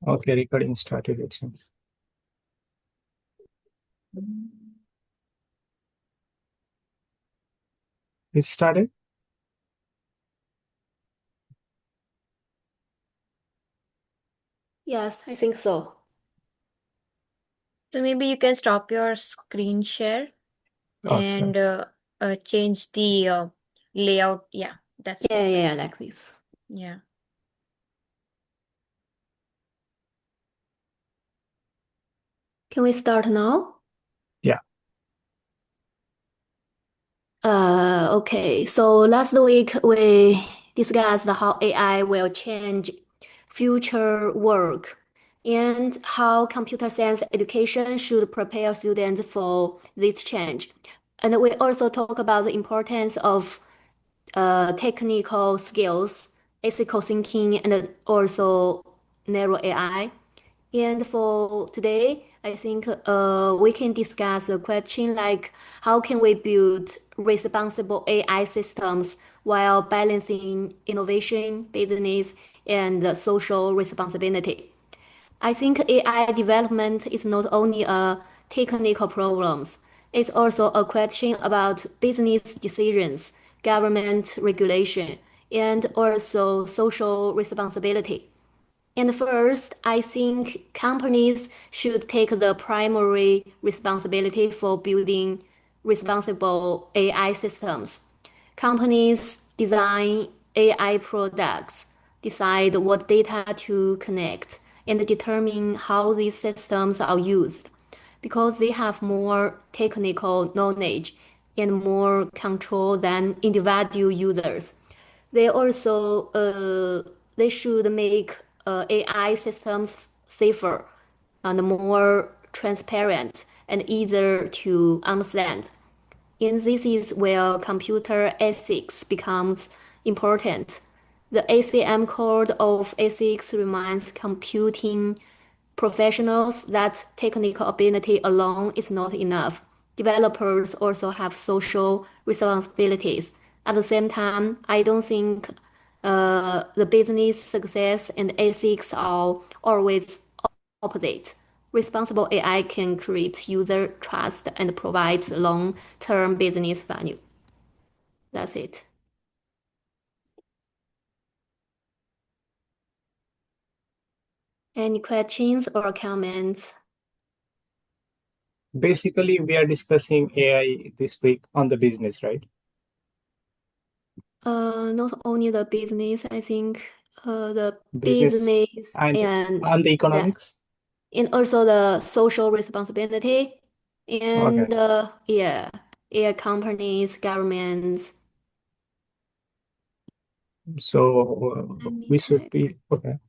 Okay, recording started, it seems. It started? Yes, I think so. So maybe you can stop your screen share Awesome. and change the layout. Yeah, that's Yeah, like this. yeah. Can we start now? Yeah. Okay. So last week we discussed how AI will change future work and how computer science education should prepare students for this change. And we also talk about the importance of technical skills, ethical thinking, and also narrow AI. And for today, I think we can discuss a question like how can we build responsible AI systems while balancing innovation, business, and social responsibility. I think AI development is not only a technical problems, it's also a question about business decisions, government regulation, and also social responsibility. And first, I think companies should take the primary responsibility for building responsible AI systems. Companies design AI products, decide what data to connect, and determine how these systems are used. Because they have more technical knowledge and more control than individual users. They also they should make AI systems safer and more transparent and easier to understand. And this is where computer ethics becomes important. The ACM code of ethics reminds computing professionals that technical ability alone is not enough. Developers also have social responsibilities. At the same time, I don't think the business success and ethics are always opposite. Responsible AI can create user trust and provide long-term business value. That's it. Any questions or comments? Basically, we are discussing AI this week on the business, right? Not only the business, I think the Business business and and on the yeah, economics. and also the social responsibility Okay. and yeah, yeah, companies, governments. So Let me we should check. be okay.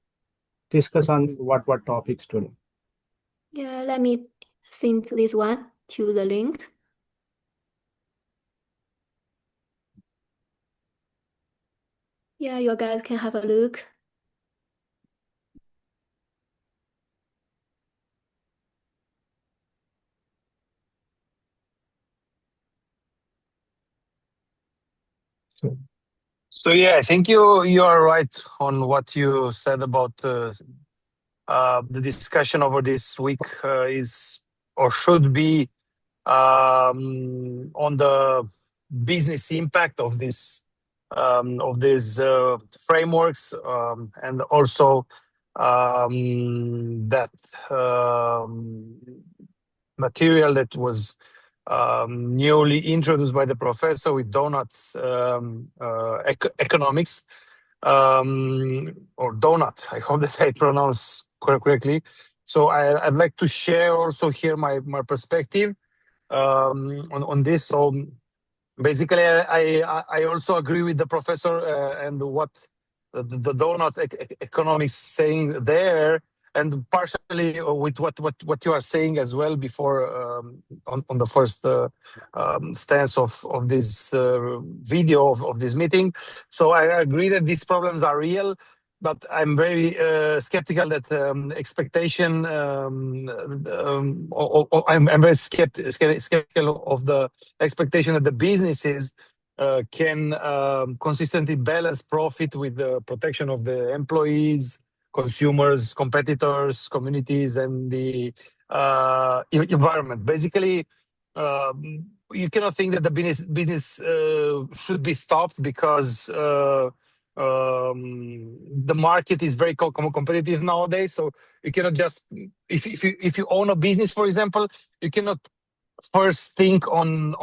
Discuss on what topics today. Yeah, let me send this one to the link. Yeah, you guys can have a look. So So yeah, I think you are right on what you said about the discussion over this week is or should be on the business impact of these frameworks and also that material that was newly introduced by the professor with donuts economics or donut. I hope that I pronounce correctly. So I'd like to share also here my perspective on this. So basically, I also agree with the professor and what the donut economics saying there, and partially with what you are saying as well before on the first stance of this video of this meeting. So I agree that these problems are real, but I'm very skeptical that expectation. I'm very skeptical of the expectation that the businesses can consistently balance profit with the protection of the employees, consumers, competitors, communities, and the environment. Basically, you cannot think that the business should be stopped because the market is very competitive nowadays. So you cannot just, if you own a business, for example, you cannot first think on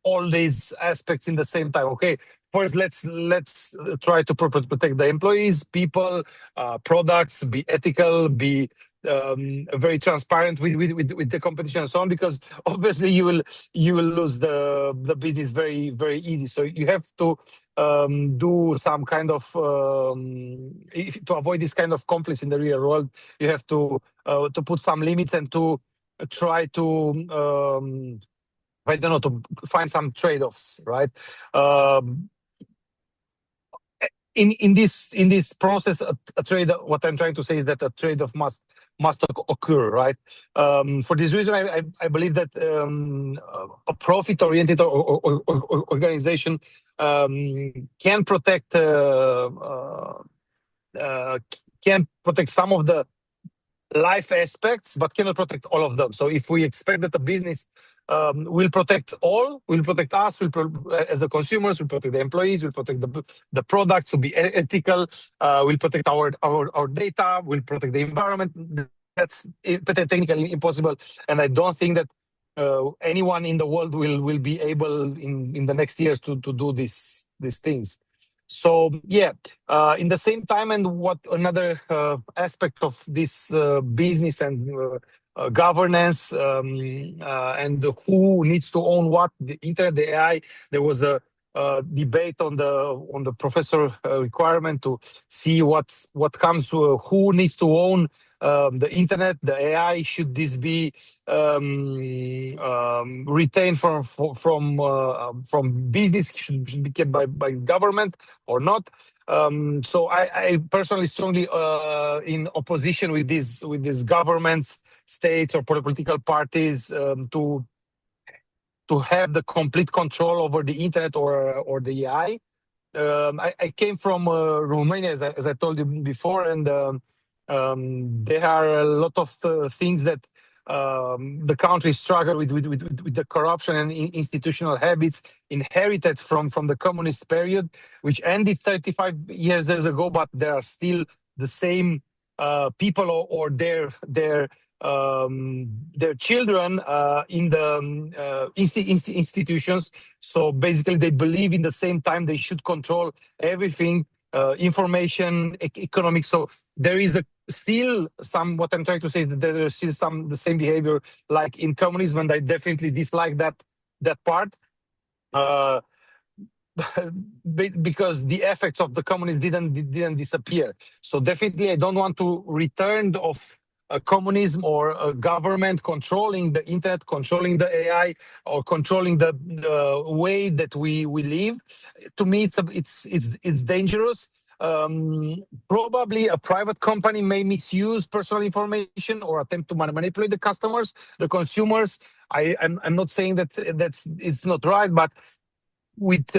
all these aspects in the same time. Okay, first let's try to protect the employees, people, products, be ethical, be very transparent with the competition and so on, because obviously you will lose the business very easy. So you have to do some kind of to avoid this kind of conflicts in the real world. You have to put some limits and to try to I don't know, to find some trade-offs, right? In this process, a trade. What I'm trying to say is that a trade-off must occur, right? For this reason, I believe that a profit-oriented organization can protect some of the life aspects, but cannot protect all of them. So if we expect that the business will protect all, will protect us, as the consumers, will protect the employees, will protect the products, will be ethical, will protect our data, will protect the environment. That's technically impossible, and I don't think that anyone in the world will be able in the next years to do these things. So yeah, in the same time, and what another aspect of this business and governance and who needs to own what, the internet, the AI. There was a debate on the professor requirement to see what comes to who needs to own the internet, the AI. Should this be retained from business? Should be kept by government or not? So I personally strongly in opposition with these governments, states, or political parties to have the complete control over the internet or the AI. I came from Romania, as I told you before, and there are a lot of things that the country struggled with the corruption and institutional habits inherited from the communist period, which ended 35 years ago, but there are still the same people or their children in the institutions. So basically, they believe in the same time they should control everything, information, economics. So there is still some. What I'm trying to say is that there is still the same behavior like in communism, and I definitely dislike that part. Because the effects of the communists didn't disappear. So definitely, I don't want to return of communism or a government controlling the internet, controlling the AI, or controlling the way that we live. To me, it's dangerous. Probably a private company may misuse personal information or attempt to manipulate the customers, the consumers. I'm not saying that it's not right, but with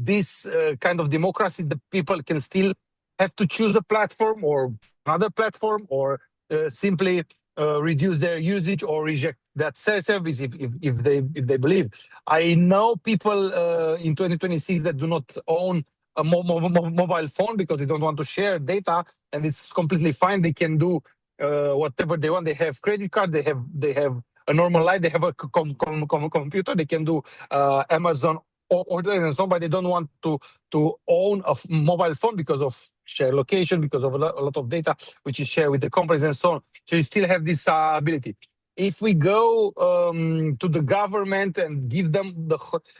this kind of democracy, the people can still have to choose a platform or another platform, or simply reduce their usage or reject that service if they believe. I know people in 2026 that do not own a mobile phone because they don't want to share data, and it's completely fine. They can do whatever they want. They have credit card. They have a normal life. They have a computer. They can do Amazon orders and so on, but they don't want to own a mobile phone because of share location, because of a lot of data which is shared with the companies and so on. So you still have this ability. If we go to the government and give them the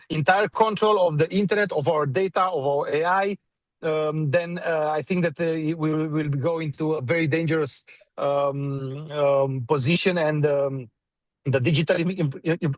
entire control of the internet, of our data, of our AI, then I think that we will go into a very dangerous position, and the digital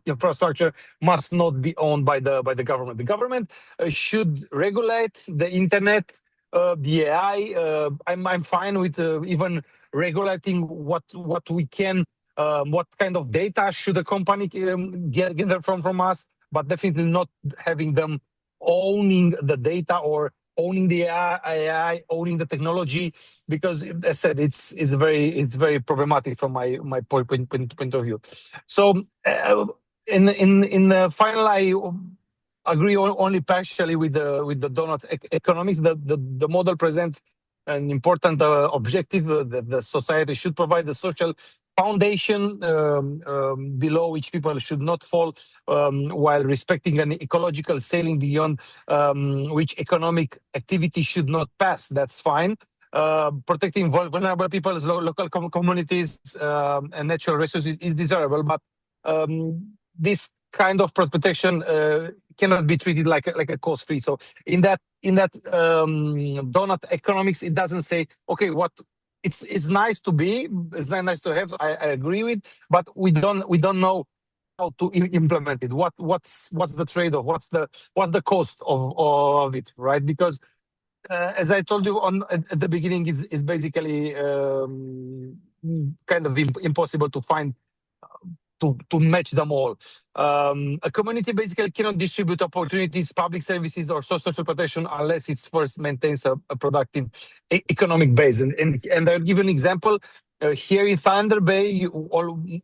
infrastructure must not be owned by the government. The government should regulate the internet, the AI. I'm fine with even regulating what we can, what kind of data should a company get from us, but definitely not having them owning the data or owning the AI, owning the technology, because as I said, it's very problematic from my point of view. So in the final, I agree only partially with the donut economics. The model presents an important objective that the society should provide the social foundation below which people should not fall, while respecting an ecological ceiling beyond which economic activity should not pass. That's fine. Protecting vulnerable people's local communities and natural resources is desirable, but this kind of protection cannot be treated like a cost free. So in that donut economics, it doesn't say, okay, what it's nice to be, it's nice to have. I agree with, but we don't know how to implement it. What's the trade-off? What's the cost of it, right? Because as I told you at the beginning, is basically kind of impossible to find, to match them all. A community basically cannot distribute opportunities, public services, or social protection unless it first maintains a productive economic base. And I'll give an example. Here in Thunder Bay,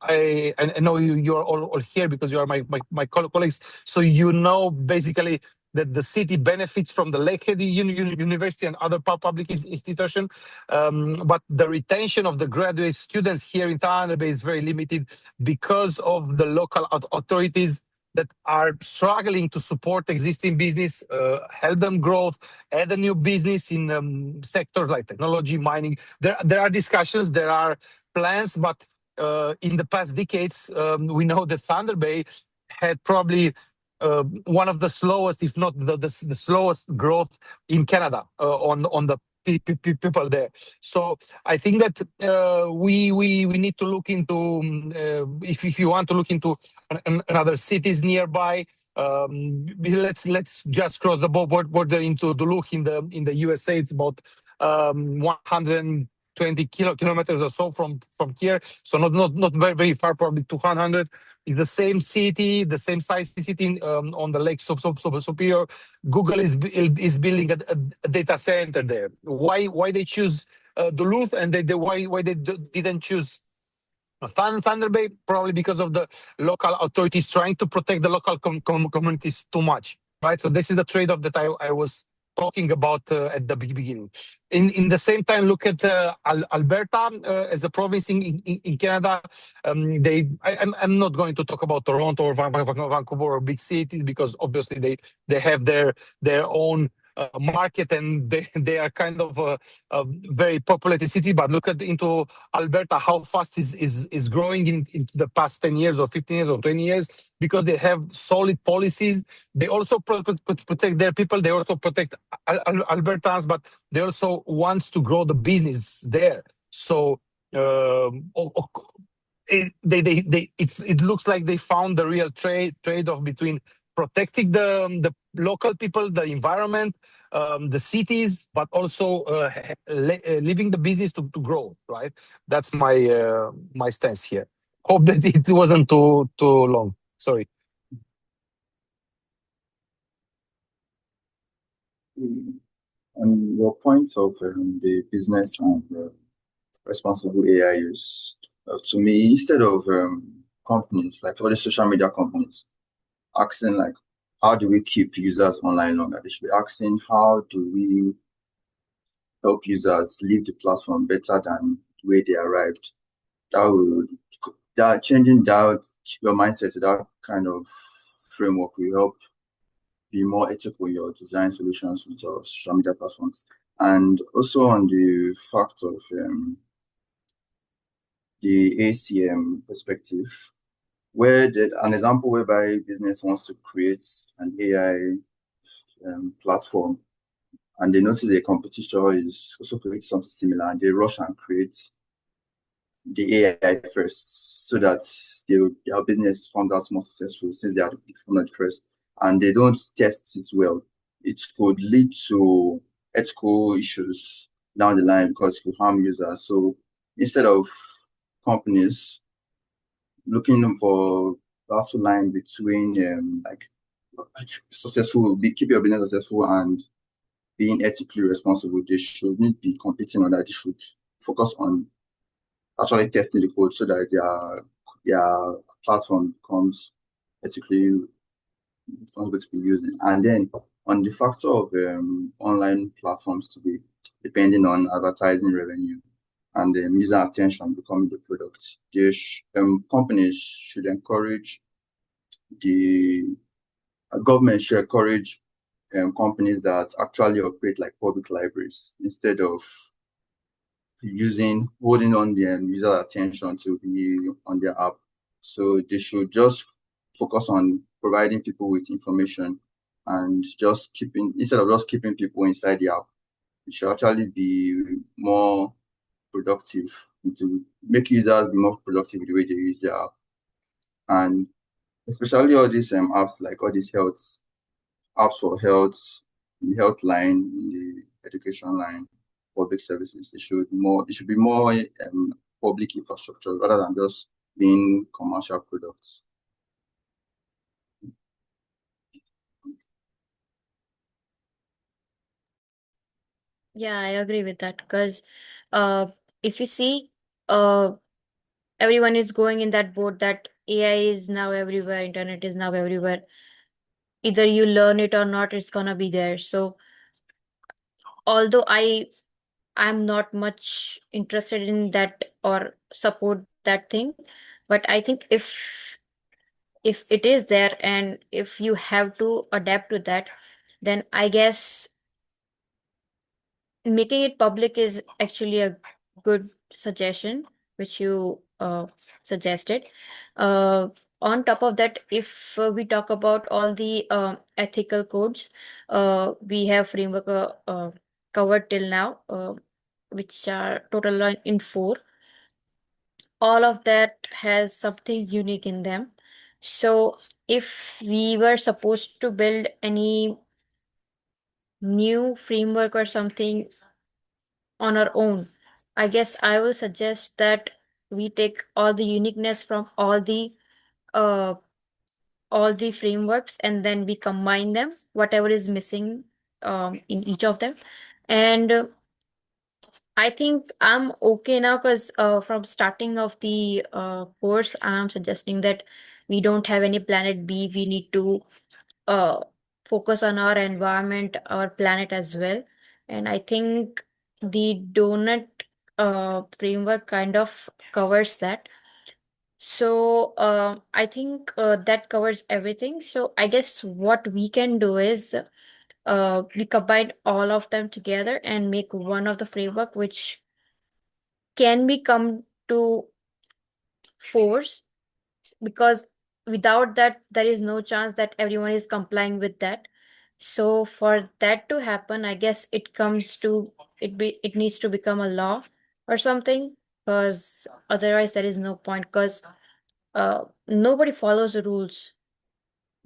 I know you are all here because you are my colleagues. So you know basically that the city benefits from the Lakehead University and other public institutions, but the retention of the graduate students here in Thunder Bay is very limited because of the local authorities that are struggling to support existing business, help them growth, add a new business in sectors like technology, mining. There are discussions, there are plans, but in the past decades, we know that Thunder Bay had probably one of the slowest, if not the slowest growth in Canada on the people there. So I think that we need to look into if you want to look into another cities nearby. Let's just cross the border into Duluth in the USA. It's about 120 kilometers or so from here. So not very far, probably 200. It's the same city, the same size city on the Lake Superior. Google is building a data center there. Why they choose Duluth, and why they didn't choose Thunder Bay? Probably because of the local authorities trying to protect the local communities too much, right? So this is the trade-off that I was talking about at the beginning. In the same time, look at Alberta as a province in Canada. I'm not going to talk about Toronto or Vancouver or big cities, because obviously they have their own market, and they are kind of a very populated city. But look into Alberta, how fast is growing in the past 10 years or 15 years or 20 years, because they have solid policies. They also protect their people. They also protect Albertans, but they also want to grow the business there. So it looks like they found the real trade-off between protecting the local people, the environment, the cities, but also leaving the business to grow, right? That's my stance here. Hope that it wasn't too long. Sorry. On your point of the business and responsible AI use, to me, instead of companies like all the social media companies asking like, how do we keep users online longer, they should be asking, how do we help users leave the platform better than the way they arrived? That changing your mindset to that kind of framework will help be more ethical in your design solutions with your social media platforms. And also on the fact of the ACM perspective, where an example whereby business wants to create an AI platform, and they notice the competitor is also creating something similar, and they rush and create the AI first, so that their business comes out more successful since they are the first, and they don't test it well. It could lead to ethical issues down the line because it could harm users. So instead of companies looking for battle line between keep your business successful and being ethically responsible. They shouldn't be competing on that. They should focus on actually testing the code so that their platform becomes ethically responsible to be using. And then on the factor of online platforms today, depending on advertising revenue and user attention becoming the product, companies should encourage the government should encourage companies that actually operate like public libraries instead of holding on their user attention to be on their app. So they should just focus on providing people with information and instead of just keeping people inside the app, it should actually be more productive to make users be more productive with the way they use their app. And especially all these apps, like all these apps for health, in the health line, in the education line, public services, it should be more public infrastructure rather than just being commercial products. Yeah, I agree with that because if you see, everyone is going in that boat that AI is now everywhere, internet is now everywhere. Either you learn it or not, it's gonna be there. So although I'm not much interested in that or support that thing, but I think if it is there and if you have to adapt to that, then I guess making it public is actually a good suggestion which you suggested. On top of that, if we talk about all the ethical codes, we have framework covered till now, which are total in four. All of that has something unique in them. So if we were supposed to build any new framework or something on our own, I guess I will suggest that we take all the uniqueness from uh all the frameworks and then we combine them, whatever is missing in each of them. And I think I'm okay now because from starting of the course, I'm suggesting that we don't have any planet B. We need to uh, focus on our environment, our planet as well. And I think the donut framework kind of covers that. So I think that covers everything. So I guess what we can do is we combine all of them together and make one of the framework which can be come to force, because without that there is no chance that everyone is complying with that. So for that to happen, I guess it needs to become a law or something, because otherwise there is no point, because nobody follows the rules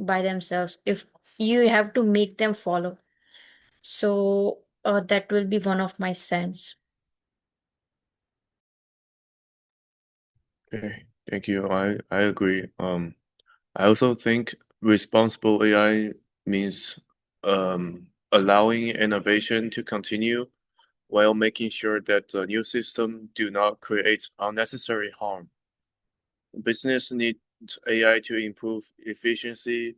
by themselves if you have to make them follow. So that will be one of my sense. Okay, thank you. I agree. I also think responsible AI means allowing innovation to continue while making sure that the new system do not create unnecessary harm. Business need AI to improve efficiency,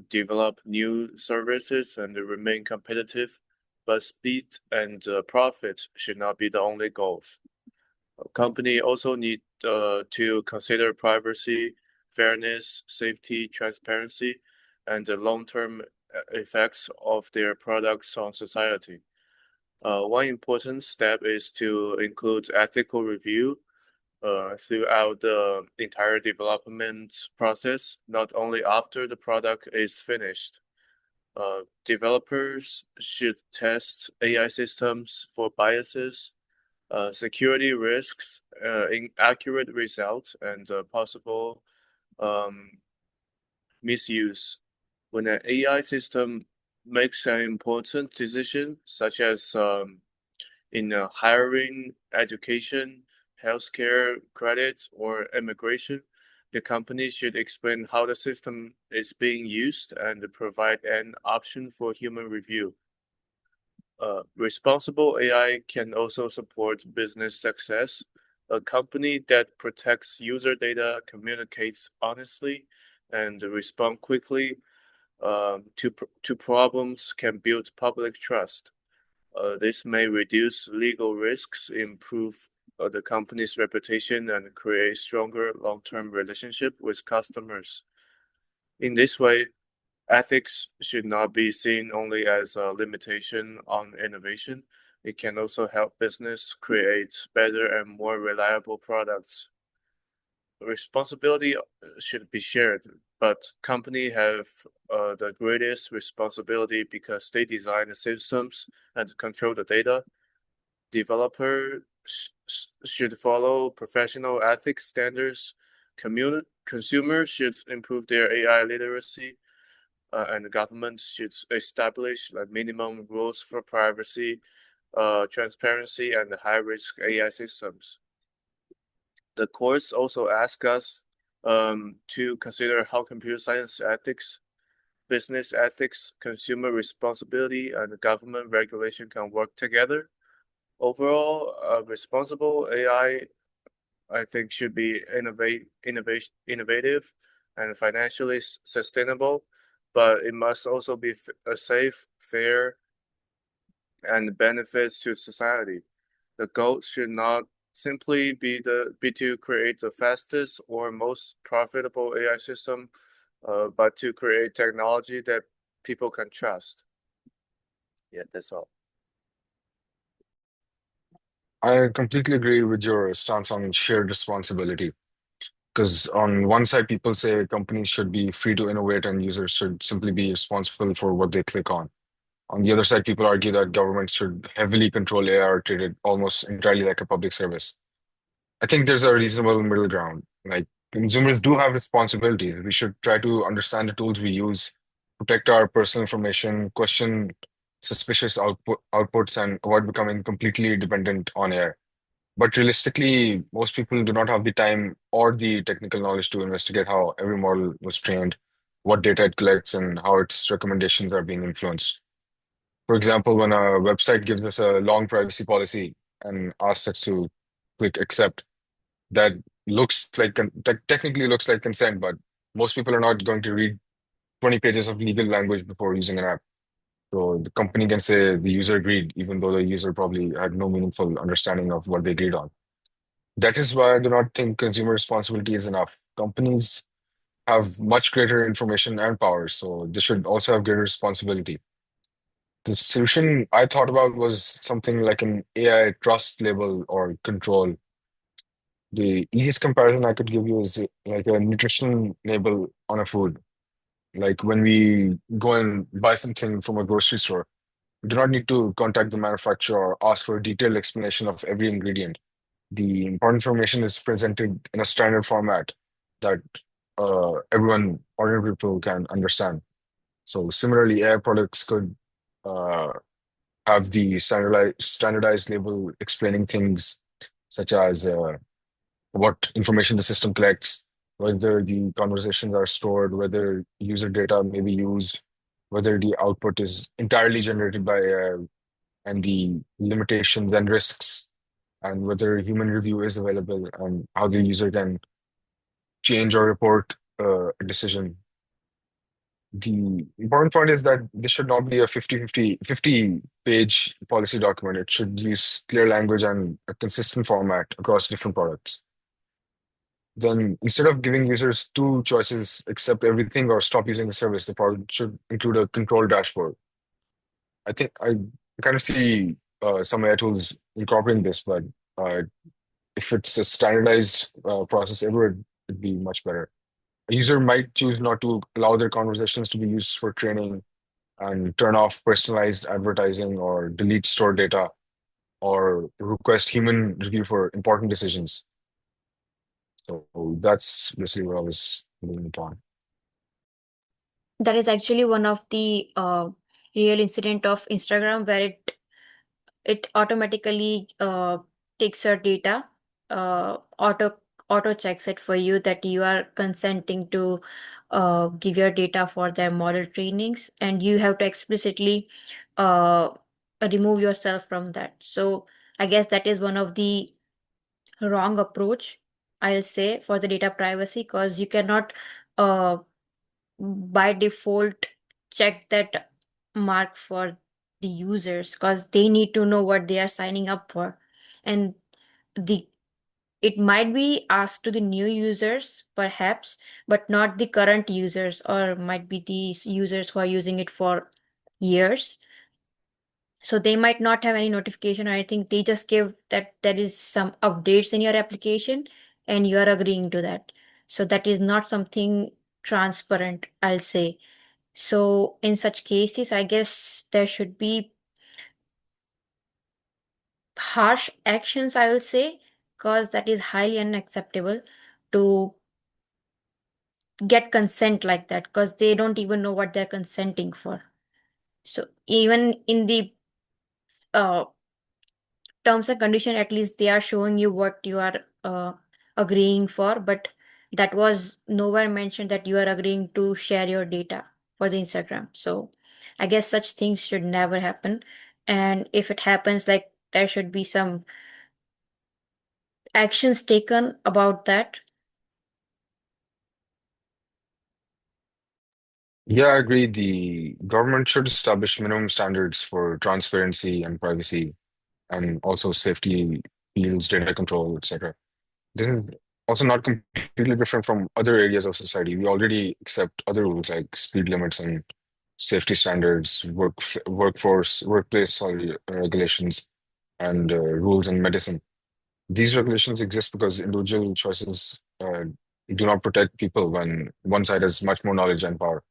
develop new services, and remain competitive, but speed and profit should not be the only goals. A company also need to consider privacy, fairness, safety, transparency, and the long-term effects of their products on society. One important step is to include ethical review throughout the entire development process, not only after the product is finished. Developers should test AI systems for biases, security risks, inaccurate results, and possible misuse. When an AI system makes an important decision, such as in hiring, education, healthcare, credits, or immigration, the company should explain how the system is being used and provide an option for human review. Responsible AI can also support business success. A company that protects user data, communicates honestly, and respond quickly to problems can build public trust. This may reduce legal risks, improve the company's reputation, and create stronger long-term relationship with customers. In this way, ethics should not be seen only as a limitation on innovation. It can also help business create better and more reliable products. Responsibility should be shared, but companies have the greatest responsibility because they design the systems and control the data. Developers should follow professional ethics standards. Consumers should improve their AI literacy, and the government should establish like minimum rules for privacy, transparency, and high-risk AI systems. The course also asks us to consider how computer science ethics, business ethics, consumer responsibility, and government regulation can work together. Overall, responsible AI, I think, should be innovative and financially sustainable, but it must also be safe, fair, and benefits to society. The goal should not simply be to create the fastest or most profitable AI system, but to create technology that people can trust. Yeah, that's all. I completely agree with your stance on shared responsibility. Because on one side, people say companies should be free to innovate and users should simply be responsible for what they click on. On the other side, people argue that governments should heavily control AI or treat it almost entirely like a public service. I think there's a reasonable middle ground. Like consumers do have responsibilities. We should try to understand the tools we use, protect our personal information, question suspicious outputs, and avoid becoming completely dependent on AI. But realistically, most people do not have the time or the technical knowledge to investigate how every model was trained, what data it collects, and how its recommendations are being influenced. For example, when a website gives us a long privacy policy and asks us to click accept, that looks like technically looks like consent, but most people are not going to read 20 pages of legal language before using an app. So the company can say the user agreed, even though the user probably had no meaningful understanding of what they agreed on. That is why I do not think consumer responsibility is enough. Companies have much greater information and power, so they should also have greater responsibility. The solution I thought about was something like an AI trust label or control. The easiest comparison I could give you is like a nutrition label on a food. Like when we go and buy something from a grocery store, we do not need to contact the manufacturer or ask for a detailed explanation of every ingredient. The important information is presented in a standard format that everyone, ordinary people, can understand. So similarly, AI products could uh, have the standardized label explaining things such as what information the system collects, whether the conversations are stored, whether user data may be used, whether the output is entirely generated by AI, and the limitations and risks, and whether human review is available, and how the user can change or report a decision. The important point is that this should not be a 50 page policy document. It should use clear language and a consistent format across different products. Then instead of giving users two choices, accept everything or stop using the service, the product should include a control dashboard. I think I kind of see some AI tools incorporating this, but uh, if it's a standardized process everywhere, it'd be much better. A user might choose not to allow their conversations to be used for training and turn off personalized advertising or delete stored data or request human review for important decisions. So that's basically what I was leaning upon. That is actually one of the real incident of Instagram where it automatically takes your data, auto checks it for you that you are consenting to give your data for their model trainings, and you have to explicitly remove yourself from that. So I guess that is one of the wrong approach, I'll say, for the data privacy, because you cannot by default check that mark for the users, because they need to know what they are signing up for. And the it might be asked to the new users perhaps, but not the current users, or might be these users who are using it for years. So they might not have any notification or anything. They just give that there is some updates in your application and you are agreeing to that. So that is not something transparent, I'll say. So in such cases, I guess there should be harsh actions, I will say, because that is highly unacceptable to get consent like that, because they don't even know what they're consenting for. So even in the uh, terms and condition, at least they are showing you what you are agreeing for, but that was nowhere mentioned that you are agreeing to share your data for the Instagram. So I guess such things should never happen. And if it happens, like, there should be some actions taken about that. Yeah, I agree. The government should establish minimum standards for transparency and privacy, and also safety fields, data control, etc. This is also not completely different from other areas of society. We already accept other rules like speed limits and safety standards, workplace, sorry, regulations, and rules in medicine. These regulations exist because individual choices do not protect people when one side has much more knowledge and power.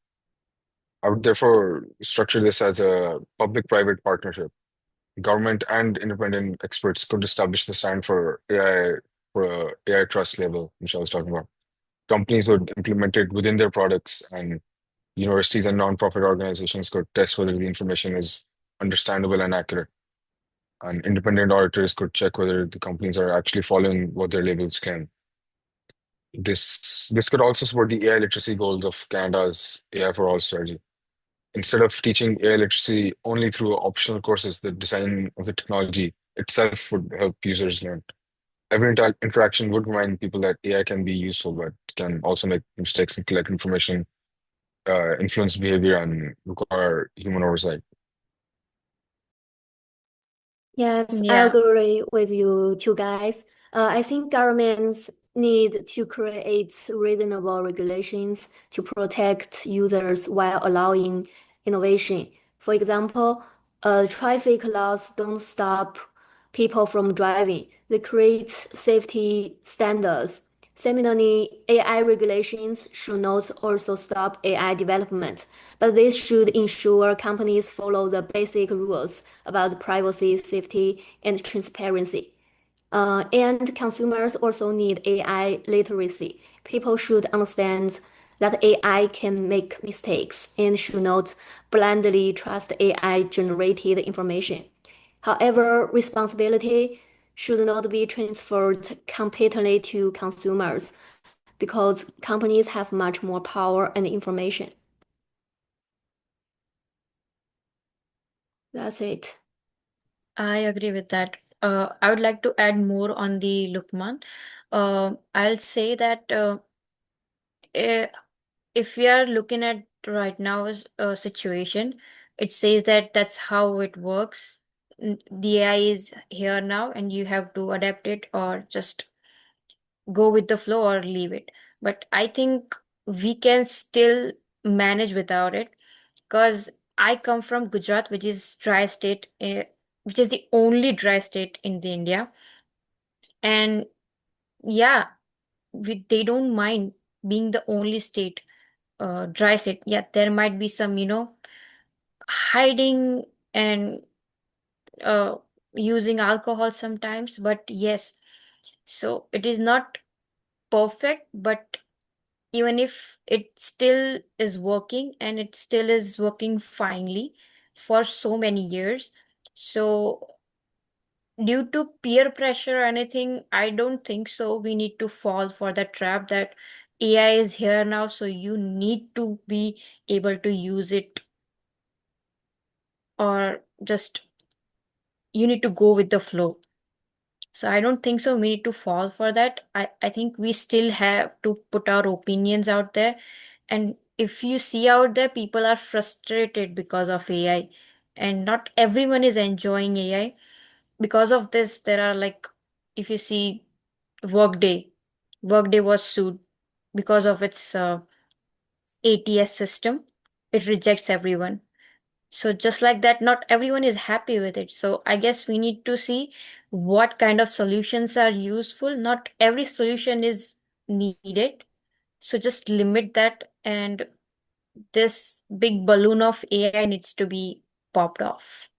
I would therefore structure this as a public-private partnership. Government and independent experts could establish the stand for AI, for a AI trust label, which I was talking about. Companies would implement it within their products, and universities and nonprofit organizations could test whether the information is understandable and accurate. And independent auditors could check whether the companies are actually following what their labels claim. This could also support the AI literacy goals of Canada's AI for All strategy. Instead of teaching AI literacy only through optional courses, the design of the technology itself would help users learn. Every interaction would remind people that AI can be useful, but can also make mistakes and collect information, influence behavior, and require human oversight. Yes, I Yeah. agree with you two guys. I think governments need to create reasonable regulations to protect users while allowing innovation. For example, traffic laws don't stop people from driving. They create safety standards. Similarly, AI regulations should not also stop AI development, but they should ensure companies follow the basic rules about privacy, safety, and transparency. And consumers also need AI literacy. People should understand that AI can make mistakes and should not blindly trust AI generated information. However, responsibility should not be transferred completely to consumers because companies have much more power and information. That's it. I agree with that. I would like to add more on the Lukman. I'll say that eh, if we are looking at right now's situation, it says that that's how it works. The AI is here now, and you have to adapt it or just go with the flow or leave it. But I think we can still manage without it, because I come from Gujarat, which is dry state, which is the only dry state in the India. And yeah, they don't mind being the only state, dry state. Yeah, there might be some, hiding and uh, using alcohol sometimes, but yes, so it is not perfect, but even if it still is working, and it still is working finely for so many years. So due to peer pressure or anything, I don't think so. We need to fall for the trap that AI is here now, so you need to be able to use it, or just you need to go with the flow. So I don't think so we need to fall for that. I think we still have to put our opinions out there. And if you see out there, people are frustrated because of AI, and not everyone is enjoying AI. Because of this, there are like, if you see Workday, Workday was sued because of its ATS system. It rejects everyone. So just like that, not everyone is happy with it. So I guess we need to see what kind of solutions are useful. Not every solution is needed. So just limit that, and this big balloon of AI needs to be popped off.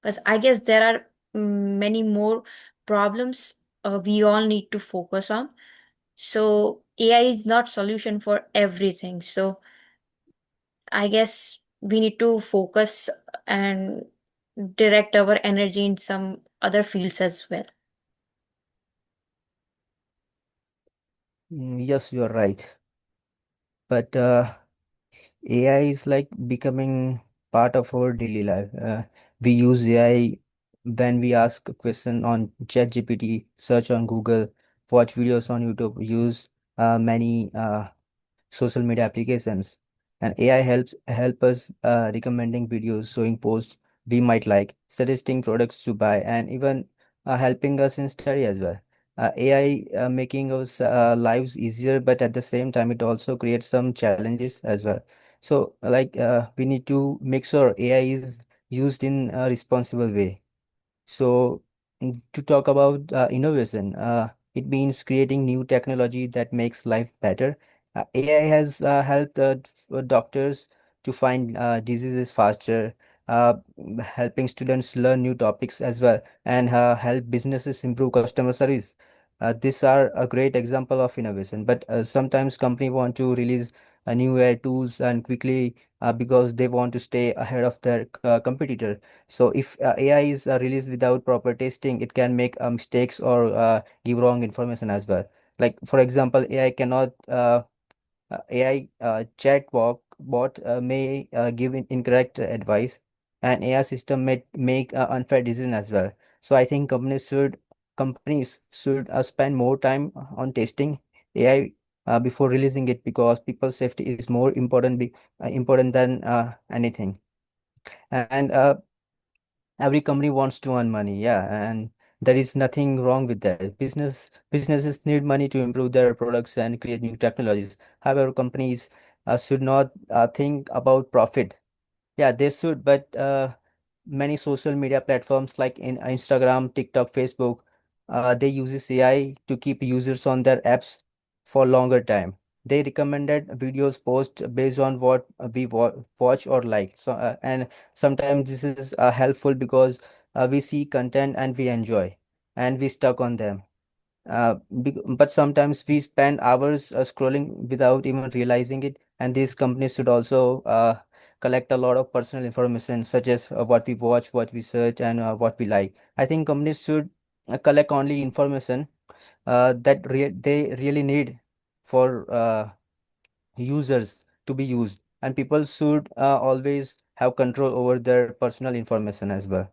Because I guess there are many more problems we all need to focus on. So AI is not solution for everything. So I guess we need to focus and direct our energy in some other fields as well. Yes, you are right. But AI is like becoming part of our daily life. We use AI when we ask a question on ChatGPT, search on Google, watch videos on YouTube, use many social media applications, and AI help us recommending videos, showing posts we might like, suggesting products to buy, and even helping us in study as well. AI making us lives easier, but at the same time it also creates some challenges as well. So we need to make sure AI is used in a responsible way. So, to talk about innovation, it means creating new technology that makes life better. AI has helped doctors to find diseases faster, helping students learn new topics as well, and help businesses improve customer service. These are a great example of innovation, but sometimes company want to release new AI tools and quickly because they want to stay ahead of their competitor. So if AI is released without proper testing, it can make mistakes or give wrong information as well. Like for example, AI cannot AI bot may give incorrect advice, and AI system may make unfair decision as well. So I think companies should spend more time on testing AI before releasing it, because people's safety is more important than anything. And every company wants to earn money, yeah, and there is nothing wrong with that. Businesses need money to improve their products and create new technologies. However, companies should not think about profit. Yeah, they should, but many social media platforms like in Instagram, TikTok, Facebook, they uses AI to keep users on their apps for longer time. They recommended videos post based on what we watch or like. So and sometimes this is helpful because we see content and we enjoy, and we stuck on them. But sometimes we spend hours scrolling without even realizing it, and these companies should also collect a lot of personal information, such as what we watch, what we search, and what we like. I think companies should collect only information that they really need for users to be used, and people should always have control over their personal information as well.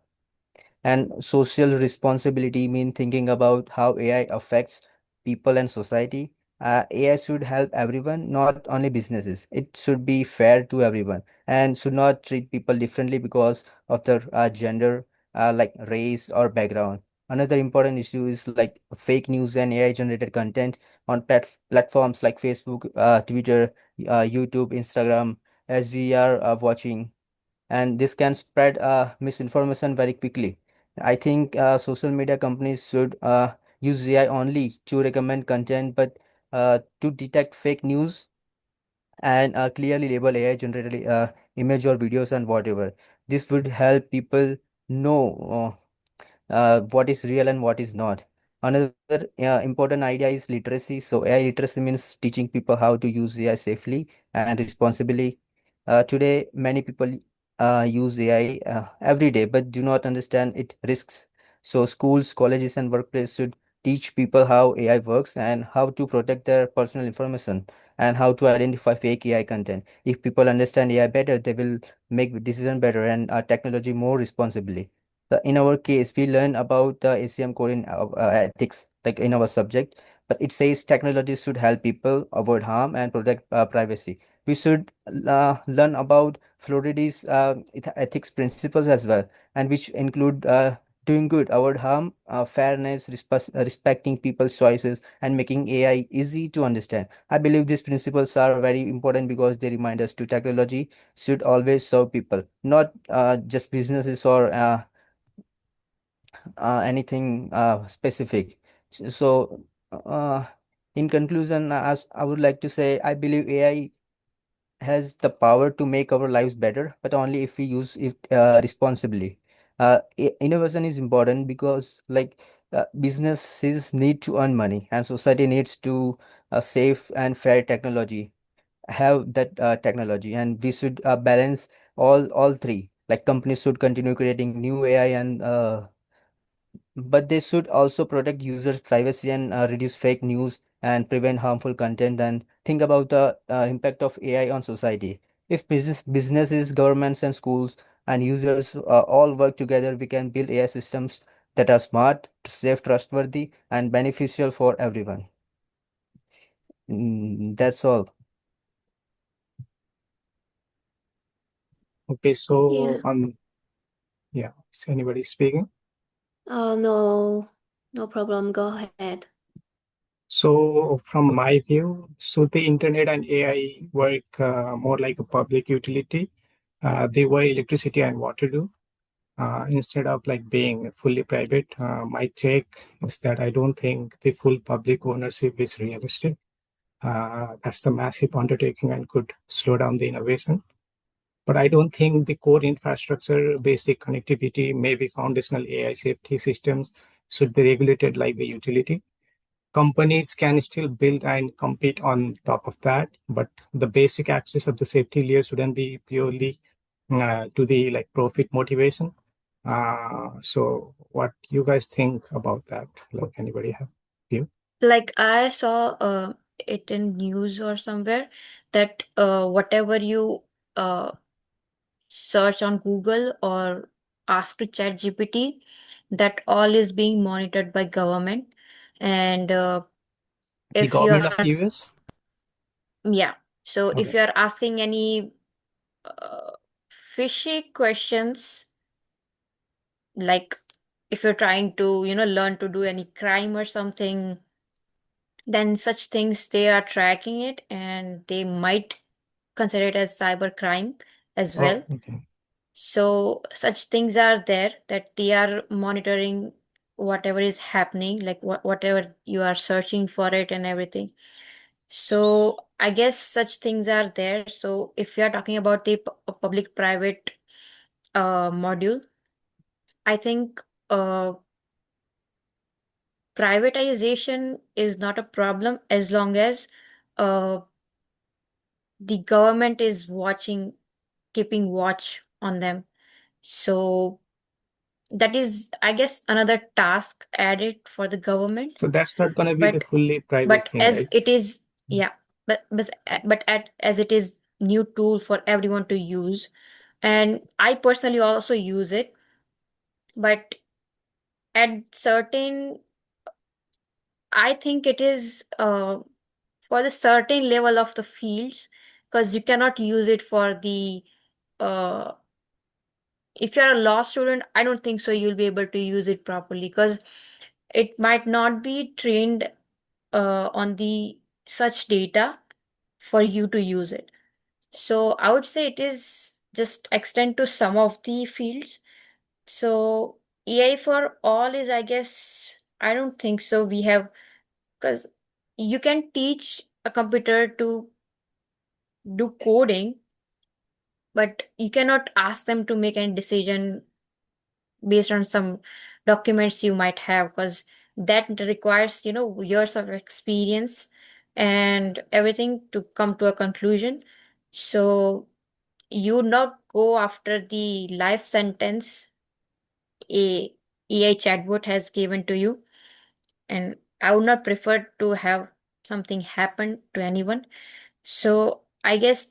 And social responsibility mean thinking about how AI affects people and society. AI should help everyone, not only businesses. It should be fair to everyone and should not treat people differently because of their gender, like race or background. Another important issue is like fake news and AI generated content on platforms like Facebook, Twitter, YouTube, Instagram, as we are watching, and this can spread misinformation very quickly. I think social media companies should use AI only to recommend content, but to detect fake news and clearly label AI generated image or videos and whatever. This would help people know what is real and what is not. Another important idea is literacy. So AI literacy means teaching people how to use AI safely and responsibly. Today, many people use AI every day but do not understand its risks. So schools, colleges, and workplaces should teach people how AI works and how to protect their personal information. and how to identify fake AI content. If people understand AI better, they will make decision better and technology more responsibly. In our case, we learn about the ACM code in ethics, like in our subject, but it says technology should help people avoid harm and protect privacy. We should learn about Florida's ethics principles as well, and which include doing good, avoid harm, fairness, respecting people's choices, and making AI easy to understand. I believe these principles are very important because they remind us to technology should always serve people, not just businesses or anything specific. So, uh, in conclusion, as I would like to say, I believe AI has the power to make our lives better, but only if we use it responsibly. Innovation is important because, like, businesses need to earn money, and society needs to safe and fair technology. Have that technology, and we should balance all three. Like companies should continue creating new AI and but they should also protect users' privacy and reduce fake news and prevent harmful content and think about the impact of AI on society. If businesses, governments, and schools and users all work together, we can build AI systems that are smart, safe, trustworthy, and beneficial for everyone. That's all. Okay, Yeah. so yeah, is anybody speaking? No, no problem. Go ahead. So from my view, so the internet and AI work more like a public utility. The way electricity and water do, instead of like being fully private. My take is that I don't think the full public ownership is realistic. That's a massive undertaking and could slow down the innovation. But I don't think the core infrastructure, basic connectivity, maybe foundational AI safety systems should be regulated like the utility. Companies can still build and compete on top of that, but the basic access of the safety layer shouldn't be purely to the like profit motivation. So what you guys think about that? Like anybody have view? Like I saw it in news or somewhere that whatever you search on Google or ask to Chat GPT, that all is being monitored by government. And The if government of you're US? yeah, so if Okay. you're asking any uh, fishy questions, like if you're trying to learn to do any crime or something, then such things they are tracking it and they might consider it as cyber crime as Oh, well. okay. So such things are there that they are monitoring whatever is happening, like whatever you are searching for it and everything. So I guess such things are there. So if you are talking about the public-private module, I think privatization is not a problem as long as uh, the government is keeping watch on them. So that is, I guess, another task added for the government. So that's not going to be the But fully private but thing, as right? it is, yeah, as it is new tool for everyone to use, and I personally also use it, but at certain, I think it is for the certain level of the fields, because you cannot use it for the uh, if you're a law student, I don't think so you'll be able to use it properly because it might not be trained on the such data for you to use it. So I would say it is just extend to some of the fields. So AI for all is, I guess, I don't think so. We have, because you can teach a computer to do coding, but you cannot ask them to make any decision based on some documents you might have, because that requires years of experience and everything to come to a conclusion. So you would not go after the life sentence a AI chatbot has given to you, and I would not prefer to have something happen to anyone. So I guess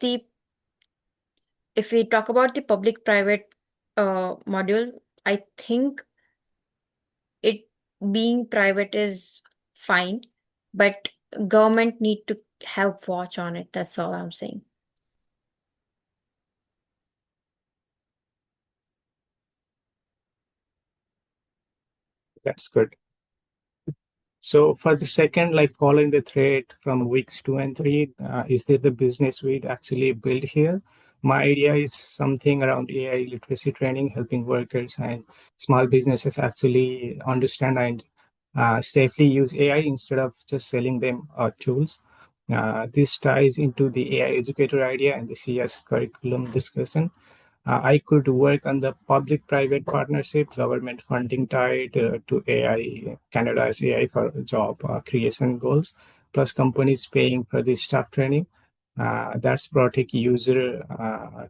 if we talk about the public-private module, I think it being private is fine, but government need to have watch on it. That's all I'm saying. That's good. So for the second, like following the thread from weeks 2 and 3, is there the business we'd actually build here? My idea is something around AI literacy training, helping workers and small businesses actually understand and safely use AI instead of just selling them tools. This ties into the AI educator idea and the CS curriculum discussion. I could work on the public-private partnership, government funding tied to AI, Canada's AI for job creation goals, plus companies paying for the staff training. That's protect user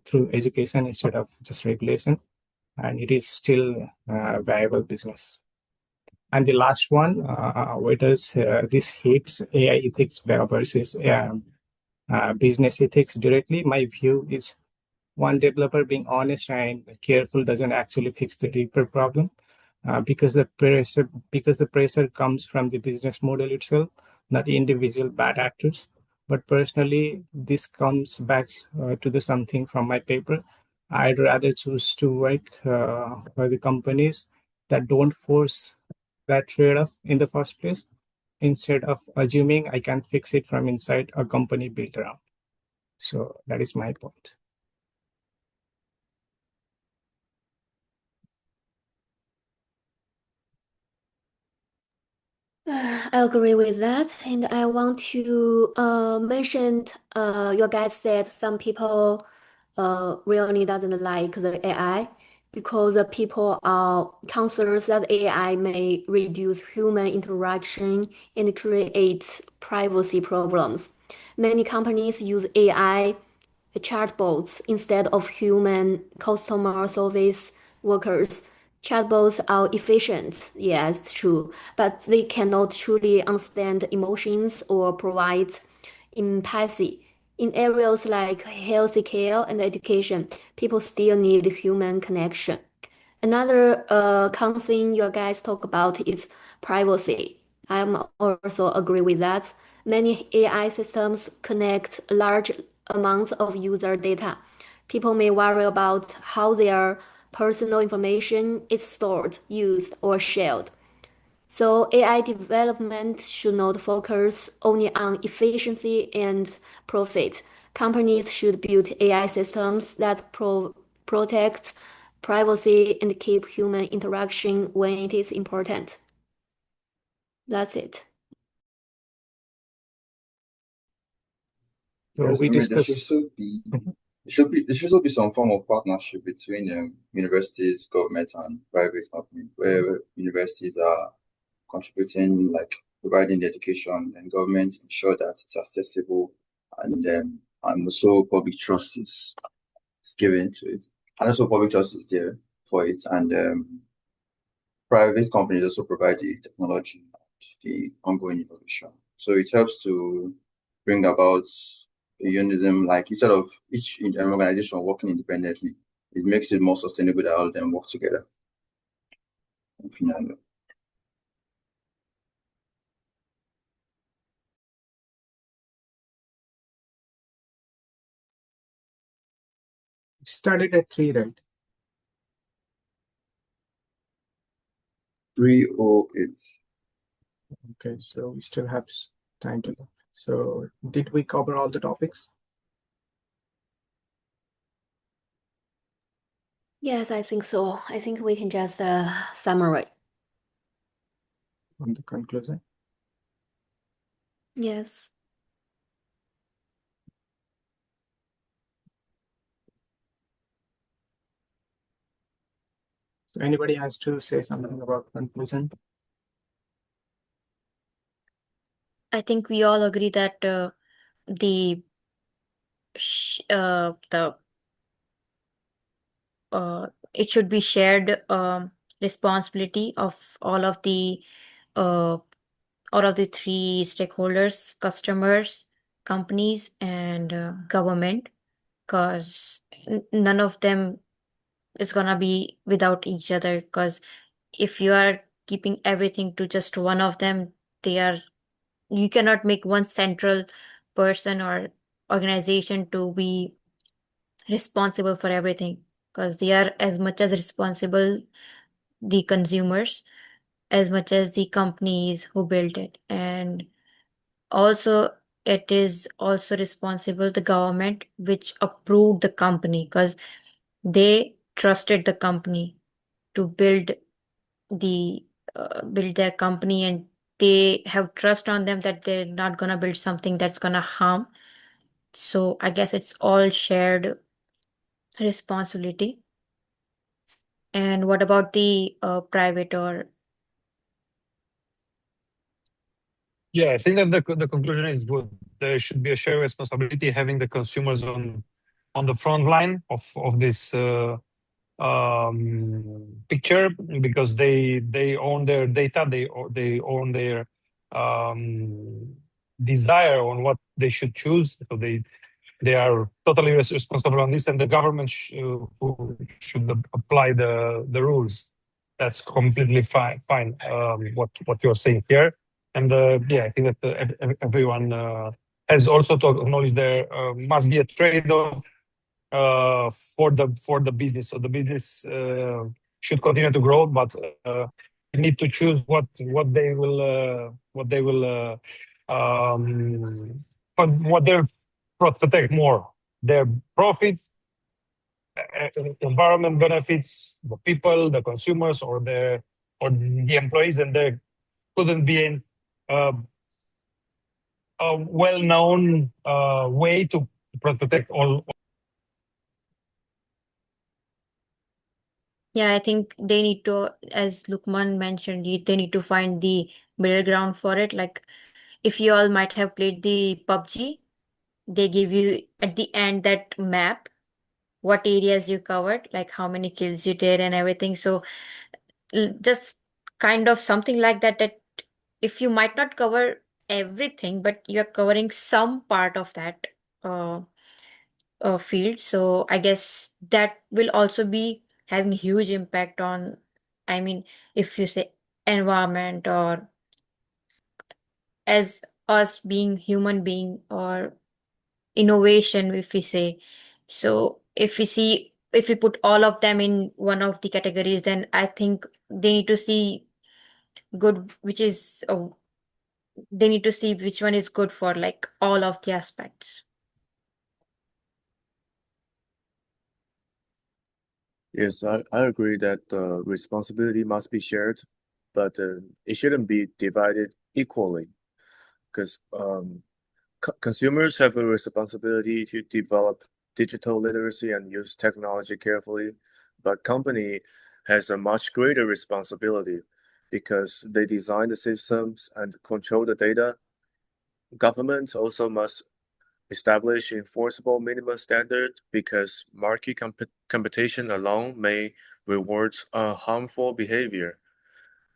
through education instead of just regulation, and it is still a viable business. And the last one, where does this hits AI ethics versus business ethics directly? My view is one developer being honest and careful doesn't actually fix the deeper problem because the pressure comes from the business model itself, not individual bad actors. But personally, this comes back to the something from my paper. I'd rather choose to work for the companies that don't force that trade-off in the first place, instead of assuming I can fix it from inside a company built around. So that is my point. I agree with that, and I want to mention your guys said some people really doesn't like the AI because the people are concerned that AI may reduce human interaction and create privacy problems. Many companies use AI chatbots instead of human customer service workers. Chatbots are efficient, yes, true, but they cannot truly understand emotions or provide empathy. In areas like healthcare and education, people still need human connection. Another concern you guys talk about is privacy. I'm also agree with that. Many AI systems connect large amounts of user data. People may worry about how their personal information is stored, used, or shared. So AI development should not focus only on efficiency and profit. Companies should build AI systems that protect privacy and keep human interaction when it is important. That's it. So Yes, we I mean, there should discussed. also be there should also be some form of partnership between universities, government, and private companies, where universities are contributing, like providing the education, and government ensure that it's accessible, and also public trust is given to it, and also public trust is there for it, and private companies also provide the technology and the ongoing innovation. So it helps to bring about a unism, like instead of each organization working independently, it makes it more sustainable that all of them work together. Started at 3, right? 308. Okay, so we still have time to go. So did we cover all the topics? Yes, I think so. I think we can just summarize. On the conclusion? Yes. So anybody has to say something about conclusion? I think we all agree that the it should be shared responsibility of all of the uh, all of the three stakeholders, customers, companies and government, because none of them is gonna be without each other. Because if you are keeping everything to just one of them, you cannot make one central person or organization to be responsible for everything, because they are as much as responsible the consumers as much as the companies who built it. And also it is also responsible the government which approved the company, because they trusted the company to build their company, and they have trust on them that they're not gonna build something that's gonna harm. So I guess it's all shared responsibility. And what about the private or Yeah, I think that the conclusion is good. There should be a shared responsibility, having the consumers on the front line of this picture, because they own their data, they own their desire on what they should choose. So they are totally responsible on this, and the government who should apply the rules. That's completely fine. What you're saying here, and yeah, I think that everyone has also to acknowledge there must be a trade-off for the business. So the business should continue to grow, but you need to choose what they will what they protect more: their profits, environment benefits, the people, the consumers, or the employees. And there couldn't be a well-known way to protect all. Yeah, I think they need to, as Lukman mentioned, they need to find the middle ground for it. Like, if you all might have played the PUBG, they give you at the end that map, what areas you covered, like how many kills you did and everything. So just kind of something like that, that if you might not cover everything, but you're covering some part of that uh, field. So I guess that will also be having huge impact on, I mean, if you say environment, or as us being human being, or innovation, if we say. So if we put all of them in one of the categories, then I think they need to see good, which is they need to see which one is good for like all of the aspects. Yes, I agree that the responsibility must be shared, but it shouldn't be divided equally, because consumers have a responsibility to develop digital literacy and use technology carefully, but company has a much greater responsibility because they design the systems and control the data. Governments also must establish enforceable minimum standards, because market competition alone may reward harmful behavior.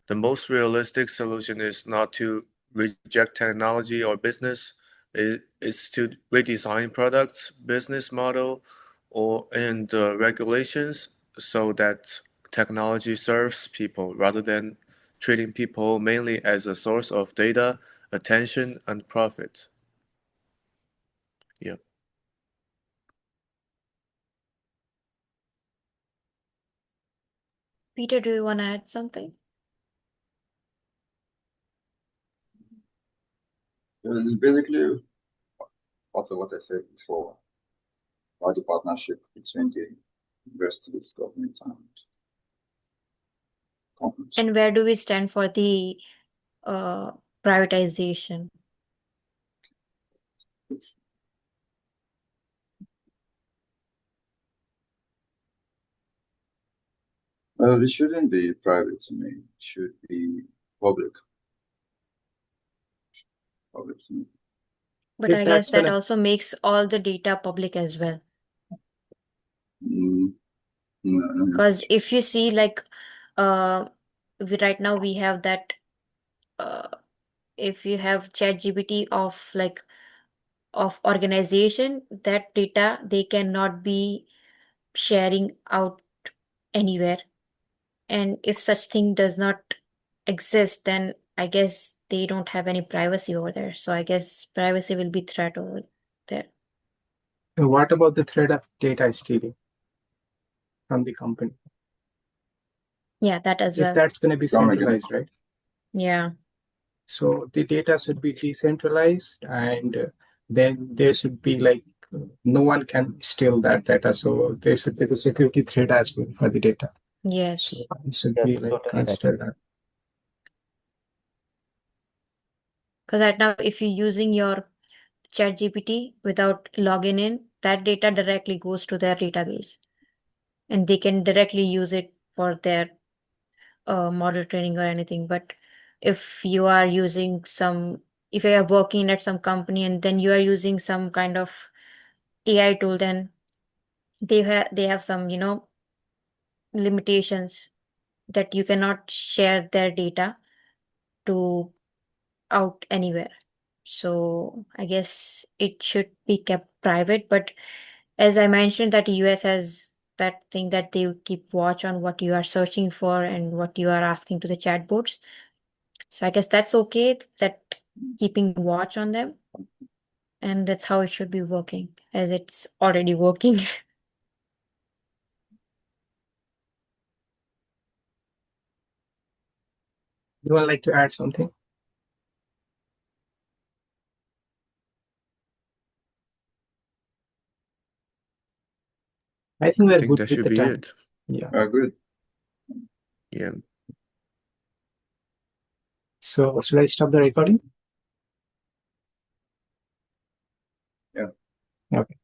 The most realistic solution is not to reject technology or business, is to redesign products, business model, and regulations so that technology serves people rather than treating people mainly as a source of data, attention, and profit. Yeah. Peter, do you want to add something? It's basically what I said before about the partnership between the universities, government, and companies. And where do we stand for the privatization? It shouldn't be private to me. It should be public. Public to me. But I guess that also makes all the data public as well. Because if you see, like, right now we have that, if you have ChatGPT of like of organization, that data they cannot be sharing out anywhere. And if such thing does not exist, then I guess they don't have any privacy over there. So I guess privacy will be threat over there. So what about the threat of data stealing from the company? Yeah, that as If well. that's going to be Come again. centralized, right? Yeah. So the data should be decentralized, and then there should be like no one can steal that data. So there should be the security threat as well for the data. Yes. So it should Yes, be like totally right. considered that. Because right now, if you're using your ChatGPT without logging in, that data directly goes to their database, and they can directly use it for their model training or anything. But if you are using if you are working at some company and then you are using some kind of AI tool, then they have some limitations that you cannot share their data to out anywhere. So I guess it should be kept private. But as I mentioned, that US has that thing that they keep watch on what you are searching for and what you are asking to the chatbots. So I guess that's okay, that keeping watch on them. And that's how it should be working, as it's already working. You would like to add something? I think I we're think good that with should the be time. it. Yeah. Good. Yeah. So should I stop the recording? Yeah. Okay.